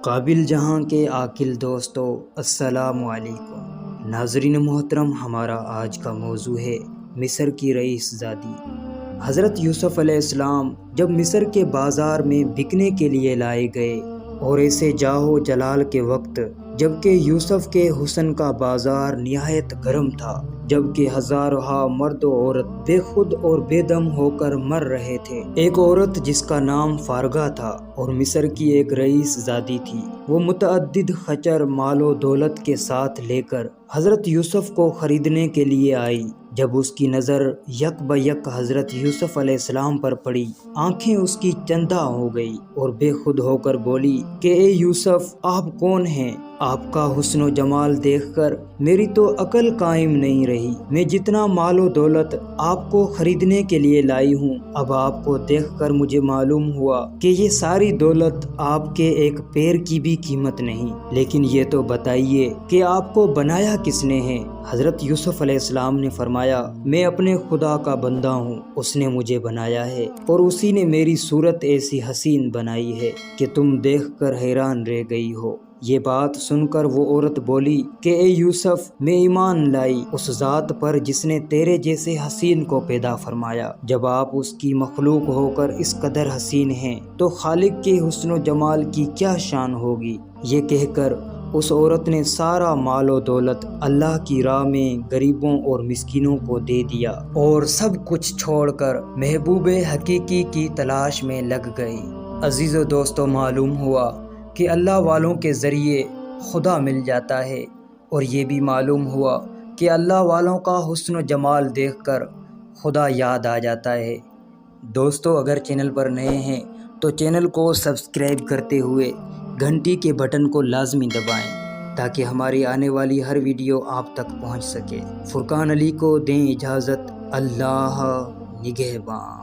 قابل جہاں کے عاقل دوستو، السلام علیکم۔ ناظرین محترم، ہمارا آج کا موضوع ہے مصر کی رئیس زادی۔ حضرت یوسف علیہ السلام جب مصر کے بازار میں بکنے کے لیے لائے گئے اور ایسے جاہو جلال کے وقت جبکہ یوسف کے حسن کا بازار نہایت گرم تھا، جبکہ ہزارہا مرد و عورت بے خود اور بے دم ہو کر مر رہے تھے، ایک عورت جس کا نام فارغہ تھا اور مصر کی ایک رئیس زادی تھی، وہ متعدد خچر مال و دولت کے ساتھ لے کر حضرت یوسف کو خریدنے کے لیے آئی۔ جب اس کی نظر یک بہ یک حضرت یوسف علیہ السلام پر پڑی، آنکھیں اس کی چندہ ہو گئی اور بے خود ہو کر بولی کہ اے یوسف، آپ کون ہیں؟ آپ کا حسن و جمال دیکھ کر میری تو عقل قائم نہیں رہی۔ میں جتنا مال و دولت آپ کو خریدنے کے لیے لائی ہوں، اب آپ کو دیکھ کر مجھے معلوم ہوا کہ یہ ساری دولت آپ کے ایک پیر کی بھی قیمت نہیں۔ لیکن یہ تو بتائیے کہ آپ کو بنایا کس نے ہے؟ حضرت یوسف علیہ السلام نے فرمایا، میں اپنے خدا کا بندہ ہوں، اس نے مجھے بنایا ہے اور اسی نے میری صورت ایسی حسین بنائی ہے کہ تم دیکھ کر حیران رہ گئی ہو۔ یہ بات سن کر وہ عورت بولی کہ اے یوسف، میں ایمان لائی اس ذات پر جس نے تیرے جیسے حسین کو پیدا فرمایا۔ جب آپ اس کی مخلوق ہو کر اس قدر حسین ہیں تو خالق کے حسن و جمال کی کیا شان ہوگی؟ یہ کہہ کر اس عورت نے سارا مال و دولت اللہ کی راہ میں غریبوں اور مسکینوں کو دے دیا اور سب کچھ چھوڑ کر محبوب حقیقی کی تلاش میں لگ گئی۔ عزیز و دوستو، معلوم ہوا کہ اللہ والوں کے ذریعے خدا مل جاتا ہے، اور یہ بھی معلوم ہوا کہ اللہ والوں کا حسن و جمال دیکھ کر خدا یاد آ جاتا ہے۔ دوستو، اگر چینل پر نئے ہیں تو چینل کو سبسکرائب کرتے ہوئے گھنٹی کے بٹن کو لازمی دبائیں تاکہ ہماری آنے والی ہر ویڈیو آپ تک پہنچ سکے۔ فرقان علی کو دیں اجازت، اللہ نگہباں۔